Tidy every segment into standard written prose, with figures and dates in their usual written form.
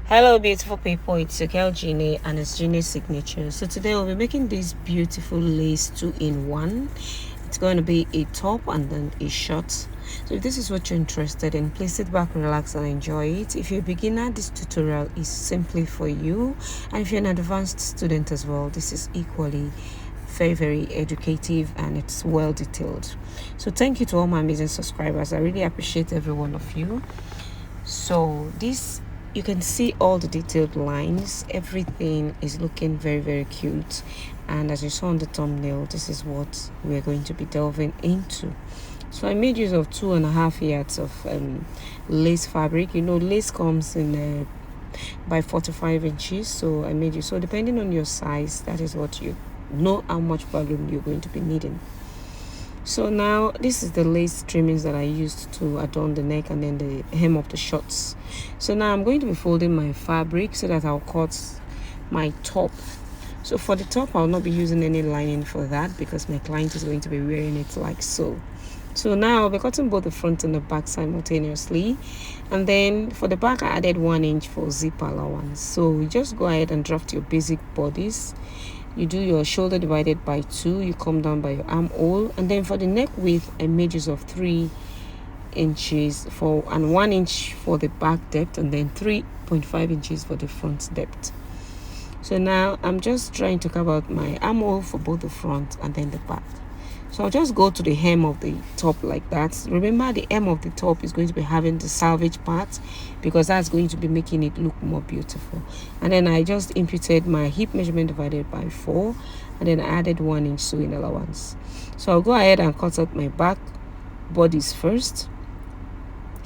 Hello beautiful people, it's your girl Jeannie and it's Jeannie's signature. So today we'll be making this beautiful lace 2-in-1. It's going to be a top and then a short. So if this is what you're interested in, please sit back, relax and enjoy it. If you're a beginner, this tutorial is simply for you, and if you're an advanced student as well, this is equally very educative and it's well detailed. So thank you to all my amazing subscribers. I really appreciate every one of you. So this, you can see all the detailed lines. Everything is looking very cute, and as you saw on the thumbnail, this is what we're going to be delving into. So I made use of 2.5 yards of lace fabric. You know, lace comes in by 45 inches, so I made use. So depending on your size, that is what you know how much volume you're going to be needing. So now this is the lace trimmings that I used to adorn the neck and then the hem of the shorts. So now I'm going to be folding my fabric so that I'll cut my top. So for the top, I'll not be using any lining for that because my client is going to be wearing it like so. So now I'll be cutting both the front and the back simultaneously, and then for the back I added 1 inch for zip allowance. So you just go ahead and draft your basic bodies. You do your shoulder divided by 2, you come down by your armhole, and then for the neck width I made use of 3 inches for and 1 inch for the back depth, and then 3.5 inches for the front depth. So now I'm just trying to carve out my armhole for both the front and then the back. So I'll just go to the hem of the top like that. Remember, the hem of the top is going to be having the salvage part because that's going to be making it look more beautiful. And then I just imputed my hip measurement divided by 4, and then I added 1 inch sewing allowance. So I'll go ahead and cut out my back bodies first,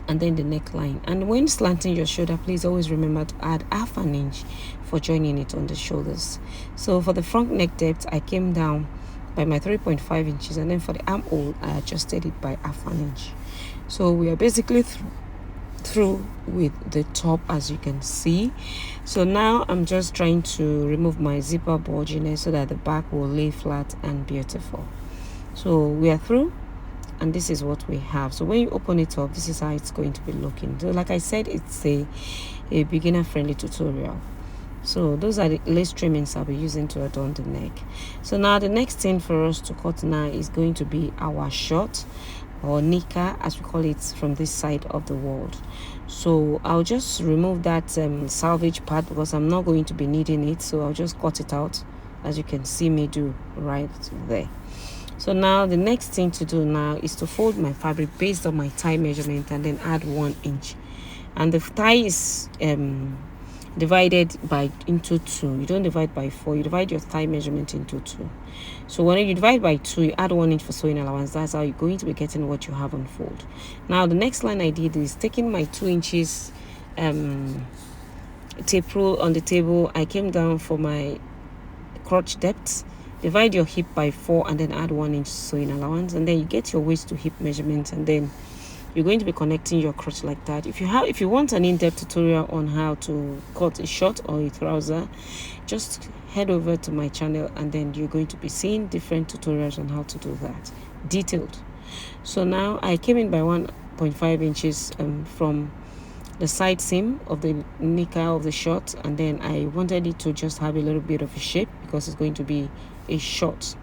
and then the neckline. And when slanting your shoulder, please always remember to add 1/2 inch for joining it on the shoulders. So for the front neck depth, I came down by my 3.5 inches, and then for the armhole I adjusted it by 1/2 inch. So we are basically through with the top, as you can see. So now I'm just trying to remove my zipper bulginess so that the back will lay flat and beautiful. So we are through, and this is what we have. So when you open it up, this is how it's going to be looking. So like I said, it's a beginner friendly tutorial. So those are the lace trimmings I'll be using to adorn the neck. So now the next thing for us to cut now is going to be our short, or knicker as we call it from this side of the world. So I'll just remove that salvage part because I'm not going to be needing it. So I'll just cut it out, as you can see me do right there. So now the next thing to do now is to fold my fabric based on my thigh measurement and then add 1 inch. And the thigh is divided into 2. You don't divide by 4, you divide your thigh measurement into 2. So when you divide by 2, you add 1 inch for sewing allowance. That's how you're going to be getting what you have on fold. Now the next line I did is taking my 2 inches tape rule on the table. I came down for my crotch depth, divide your hip by 4, and then add 1 inch sewing allowance, and then you get your waist to hip measurement, and then you're going to be connecting your crotch like that. If you want an in-depth tutorial on how to cut a short or a trouser, just head over to my channel, and then you're going to be seeing different tutorials on how to do that detailed. So now I came in by 1.5 inches from the side seam of the knicker of the short, and then I wanted it to just have a little bit of a shape because it's going to be a short.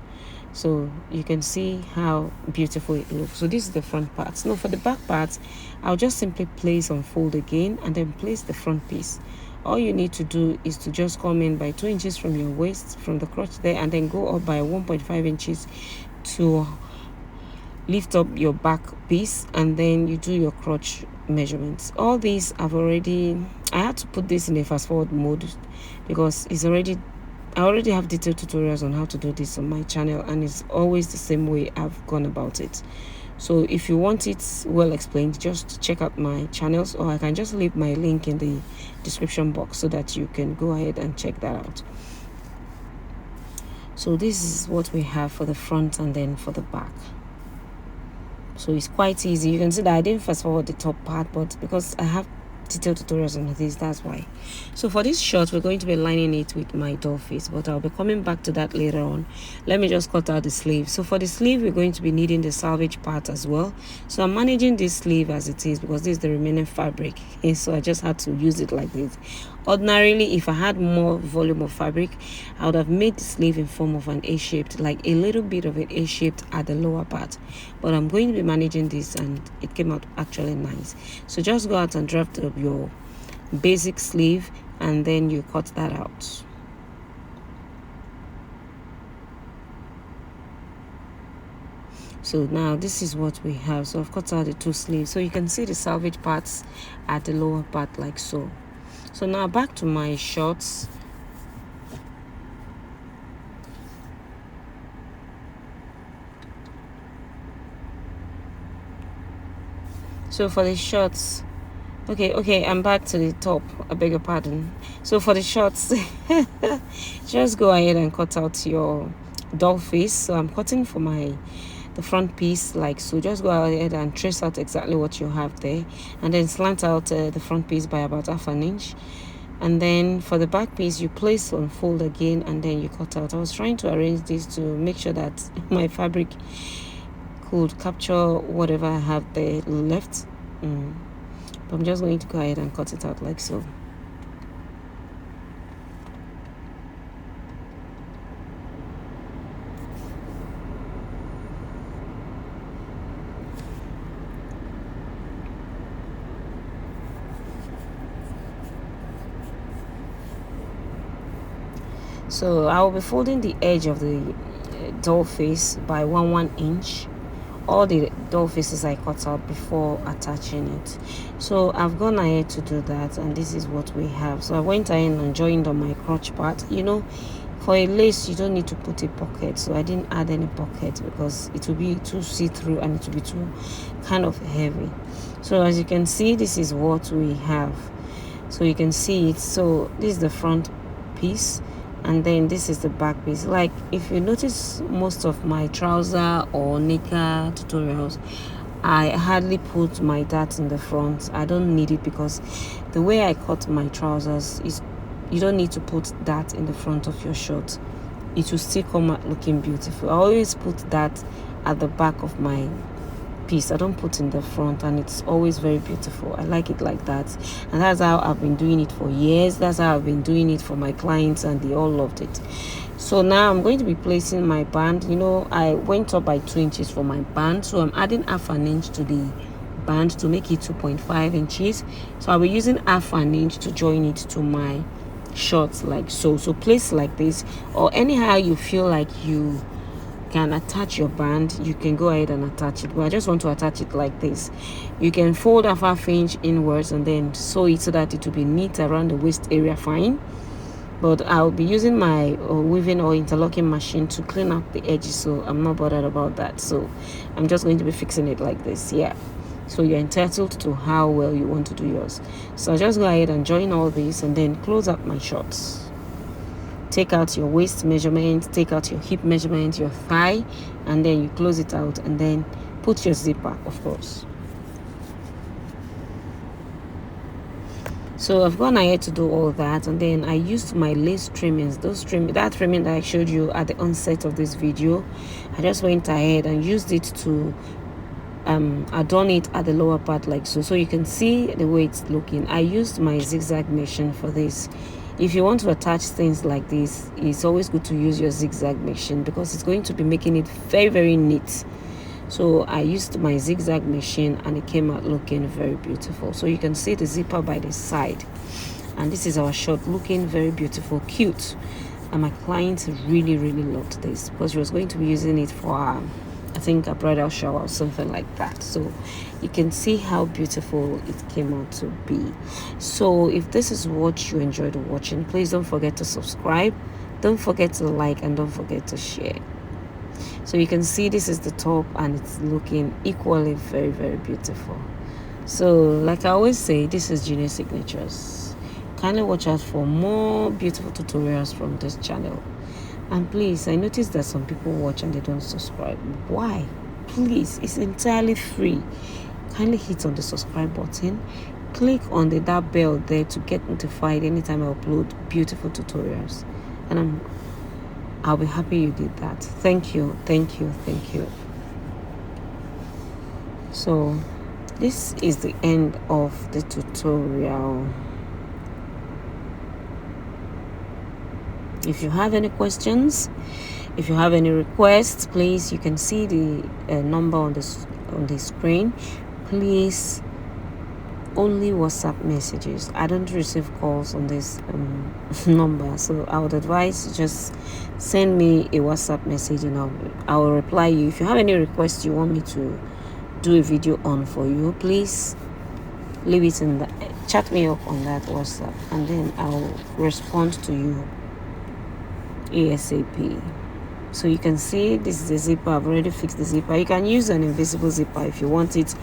So you can see how beautiful it looks. So this is the front part. Now for the back part, I'll just simply place on fold again and then place the front piece. All you need to do is to just come in by 2 inches from your waist, from the crotch there, and then go up by 1.5 inches to lift up your back piece, and then you do your crotch measurements. All these I had to put this in a fast forward mode because I already have detailed tutorials on how to do this on my channel, and it's always the same way I've gone about it. So if you want it well explained, just check out my channels, or I can just leave my link in the description box so that you can go ahead and check that out. So this is what we have for the front and then for the back. So it's quite easy. You can see that I didn't fast forward the top part, but because I have detailed tutorials on this, that's why. So for this short, we're going to be lining it with my doll face, but I'll be coming back to that later on. Let me just cut out the sleeve. So for the sleeve, we're going to be needing the selvage part as well. So I'm managing this sleeve as it is because this is the remaining fabric, and so I just had to use it like this. Ordinarily, if I had more volume of fabric, I would have made the sleeve in form of an A-shaped, like a little bit of an A-shaped at the lower part, but I'm going to be managing this, and it came out actually nice. So just go out and draft up your basic sleeve, and then you cut that out. So now this is what we have. So I've cut out the two sleeves, so you can see the selvage parts at the lower part like so. So now back to my shorts. So for the shorts, okay, I'm back to the top. I beg your pardon. So for the shorts, just go ahead and cut out your doll face. So I'm cutting for the front piece like so. Just go ahead and trace out exactly what you have there, and then slant out the front piece by about 1/2 inch. And then for the back piece, you place on fold again, and then you cut out. I was trying to arrange this to make sure that my fabric could capture whatever I have there left. But I'm just going to go ahead and cut it out like so. So I will be folding the edge of the doll face by 1 inch. All the doll faces I cut out before attaching it. So I've gone ahead to do that, and this is what we have. So I went ahead and joined on my crotch part. You know, for a lace you don't need to put a pocket, so I didn't add any pocket because it will be too see-through and it will be too kind of heavy. So as you can see, this is what we have. So you can see it. So this is the front piece, and then this is the back piece. Like if you notice, most of my trouser or knicker tutorials, I hardly put my dart in the front. I don't need it because the way I cut my trousers is, you don't need to put that in the front of your short. It will still come out looking beautiful. I always put that at the back of my piece. I don't put in the front, and it's always very beautiful. I like it like that, and that's how I've been doing it for years. That's how I've been doing it for my clients, and they all loved it. So now I'm going to be placing my band. You know, I went up by 2 inches for my band, so I'm adding 1/2 inch to the band to make it 2.5 inches. So I'll be using 1/2 inch to join it to my shorts like so. So place like this, or anyhow you feel like you can attach your band, you can go ahead and attach it. But I just want to attach it like this. You can fold 1/2 inch inwards and then sew it so that it will be neat around the waist area, fine. But I'll be using my weaving or interlocking machine to clean up the edges, so I'm not bothered about that. So I'm just going to be fixing it like this. Yeah, so you're entitled to how well you want to do yours. So I'll just go ahead and join all this and then close up my shorts. Take out your waist measurement, take out your hip measurement, your thigh, and then you close it out, and then put your zipper, of course. So I've gone ahead to do all that, and then I used my lace trimmings, that trimming that I showed you at the onset of this video. I just went ahead and used it to adorn it at the lower part like so. So you can see the way it's looking. I used my zigzag machine for this. If you want to attach things like this, it's always good to use your zigzag machine because it's going to be making it very, very neat. So I used my zigzag machine, and it came out looking very beautiful. So you can see the zipper by the side, and this is our short, looking very beautiful, cute. And my client really, really loved this because she was going to be using it for I think a bridal shower or something like that. So you can see how beautiful it came out to be. So if this is what you enjoyed watching, please don't forget to subscribe, don't forget to like, and don't forget to share. So you can see this is the top, and it's looking equally very, very beautiful. So like I always say, this is Genius Signatures. Kindly watch out for more beautiful tutorials from this channel. And please, I noticed that some people watch and they don't subscribe. Why? Please, it's entirely free. Kindly hit on the subscribe button, click on that bell there to get notified anytime I upload beautiful tutorials, and I'll be happy you did that. Thank you. So this is the end of the tutorial. If you have any questions, if you have any requests, please, you can see the number on the screen. Please, only WhatsApp messages. I don't receive calls on this number, so I would advise just send me a WhatsApp message and I will reply you. If you have any requests you want me to do a video on for you, please leave it in the chat me up on that WhatsApp, and then I'll respond to you ASAP. So you can see this is the zipper. I've already fixed the zipper. You can use an invisible zipper if you want it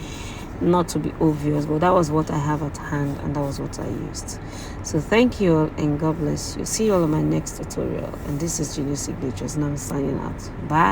not to be obvious, but that was what I have at hand and that was what I used. So thank you all and God bless you. See you all in my next tutorial, and this is Genius Signatures and I'm signing out. Bye.